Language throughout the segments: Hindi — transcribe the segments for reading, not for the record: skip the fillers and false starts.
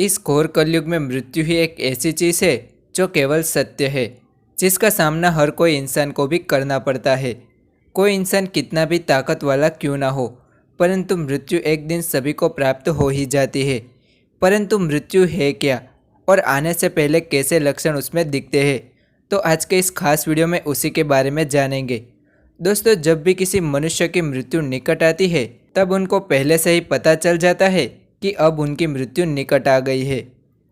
इस घोर कलयुग में मृत्यु ही एक ऐसी चीज़ है जो केवल सत्य है, जिसका सामना हर कोई इंसान को भी करना पड़ता है। कोई इंसान कितना भी ताकत वाला क्यों ना हो, परंतु मृत्यु एक दिन सभी को प्राप्त हो ही जाती है। परंतु मृत्यु है क्या और आने से पहले कैसे लक्षण उसमें दिखते हैं, तो आज के इस खास वीडियो में उसी के बारे में जानेंगे। दोस्तों, जब भी किसी मनुष्य की मृत्यु निकट आती है, तब उनको पहले से ही पता चल जाता है कि अब उनकी मृत्यु निकट आ गई है।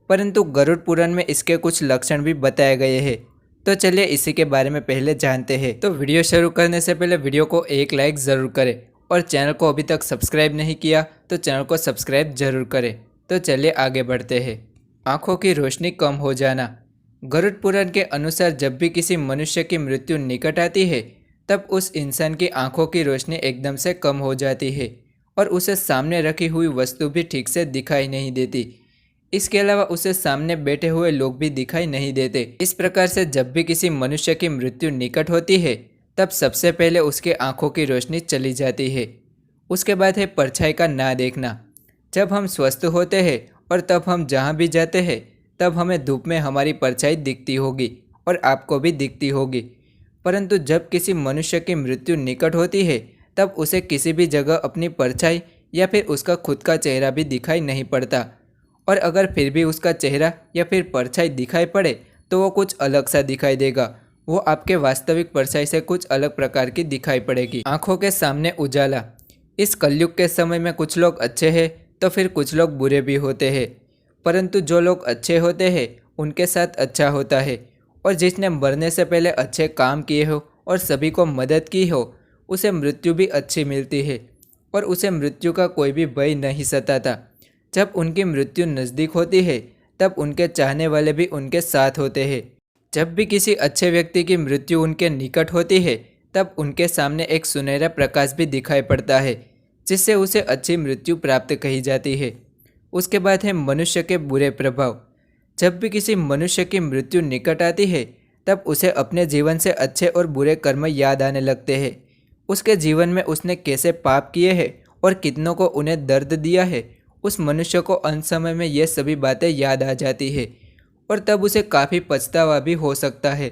परंतु गरुड़ पुराण में इसके कुछ लक्षण भी बताए गए हैं। तो चलिए इसी के बारे में पहले जानते हैं। तो वीडियो शुरू करने से पहले वीडियो को एक लाइक ज़रूर करें और चैनल को अभी तक सब्सक्राइब नहीं किया तो चैनल को सब्सक्राइब जरूर करें। तो चलिए आगे बढ़ते हैं। आँखों की रोशनी कम हो जाना। गरुड़ पुराण के अनुसार जब भी किसी मनुष्य की मृत्यु निकट आती है, तब उस इंसान की आँखों की रोशनी एकदम से कम हो जाती है और उसे सामने रखी हुई वस्तु भी ठीक से दिखाई नहीं देती। इसके अलावा उसे सामने बैठे हुए लोग भी दिखाई नहीं देते। इस प्रकार से जब भी किसी मनुष्य की मृत्यु निकट होती है, तब सबसे पहले उसके आँखों की रोशनी चली जाती है। उसके बाद है परछाई का ना देखना। जब हम स्वस्थ होते हैं और तब हम जहाँ भी जाते हैं, तब हमें धूप में हमारी परछाई दिखती होगी और आपको भी दिखती होगी। परंतु जब किसी मनुष्य की मृत्यु निकट होती है, तब उसे किसी भी जगह अपनी परछाई या फिर उसका खुद का चेहरा भी दिखाई नहीं पड़ता। और अगर फिर भी उसका चेहरा या फिर परछाई दिखाई पड़े तो वो कुछ अलग सा दिखाई देगा। वो आपके वास्तविक परछाई से कुछ अलग प्रकार की दिखाई पड़ेगी। आँखों के सामने उजाला। इस कलयुग के समय में कुछ लोग अच्छे हैं तो फिर कुछ लोग बुरे भी होते हैं। परंतु जो लोग अच्छे होते हैं उनके साथ अच्छा होता है, और जिसने मरने से पहले अच्छे काम किए हो और सभी को मदद की हो, उसे मृत्यु भी अच्छी मिलती है और उसे मृत्यु का कोई भी भय नहीं सताता। जब उनकी मृत्यु नज़दीक होती है, तब उनके चाहने वाले भी उनके साथ होते हैं। जब भी किसी अच्छे व्यक्ति की मृत्यु उनके निकट होती है, तब उनके सामने एक सुनहरा प्रकाश भी दिखाई पड़ता है, जिससे उसे अच्छी मृत्यु प्राप्त कही जाती है। उसके बाद है मनुष्य के बुरे प्रभाव। जब भी किसी मनुष्य की मृत्यु निकट आती है, तब उसे अपने जीवन से अच्छे और बुरे कर्म याद आने लगते हैं। उसके जीवन में उसने कैसे पाप किए हैं और कितनों को उन्हें दर्द दिया है, उस मनुष्य को अंत समय में ये सभी बातें याद आ जाती है और तब उसे काफ़ी पछतावा भी हो सकता है।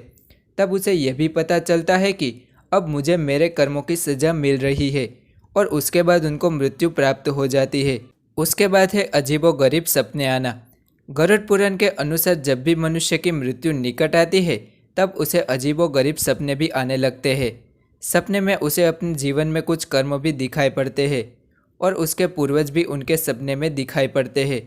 तब उसे यह भी पता चलता है कि अब मुझे मेरे कर्मों की सज़ा मिल रही है, और उसके बाद उनको मृत्यु प्राप्त हो जाती है। उसके बाद है अजीबोगरीब सपने आना। गरुड़ पुराण के अनुसार जब भी मनुष्य की मृत्यु निकट आती है, तब उसे अजीबोगरीब सपने भी आने लगते हैं। सपने में उसे अपने जीवन में कुछ कर्म भी दिखाई पड़ते हैं और उसके पूर्वज भी उनके सपने में दिखाई पड़ते हैं।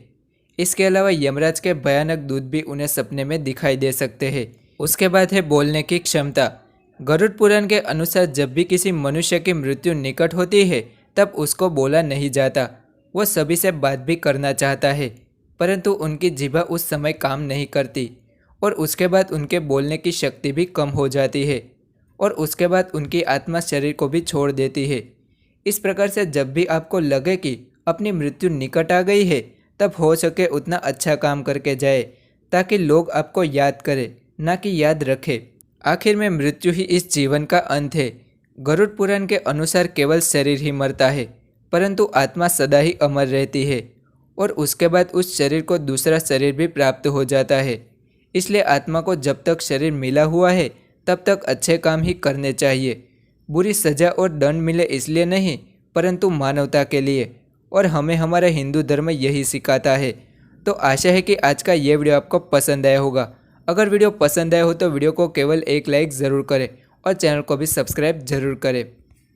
इसके अलावा यमराज के भयानक दूत भी उन्हें सपने में दिखाई दे सकते हैं। उसके बाद है बोलने की क्षमता। गरुड़ पुराण के अनुसार जब भी किसी मनुष्य की मृत्यु निकट होती है, तब उसको बोला नहीं जाता। वो सभी से बात भी करना चाहता है, परंतु उनकी जीभा उस समय काम नहीं करती और उसके बाद उनके बोलने की शक्ति भी कम हो जाती है और उसके बाद उनकी आत्मा शरीर को भी छोड़ देती है। इस प्रकार से जब भी आपको लगे कि अपनी मृत्यु निकट आ गई है, तब हो सके उतना अच्छा काम करके जाए, ताकि लोग आपको याद करें, ना कि याद रखें। आखिर में मृत्यु ही इस जीवन का अंत है। गरुड़ पुराण के अनुसार केवल शरीर ही मरता है, परंतु आत्मा सदा ही अमर रहती है और उसके बाद उस शरीर को दूसरा शरीर भी प्राप्त हो जाता है। इसलिए आत्मा को जब तक शरीर मिला हुआ है, तब तक अच्छे काम ही करने चाहिए। बुरी सज़ा और दंड मिले इसलिए नहीं, परंतु मानवता के लिए, और हमें हमारा हिंदू धर्म यही सिखाता है। तो आशा है कि आज का ये वीडियो आपको पसंद आया होगा। अगर वीडियो पसंद आया हो तो वीडियो को केवल एक लाइक ज़रूर करें और चैनल को भी सब्सक्राइब ज़रूर करें।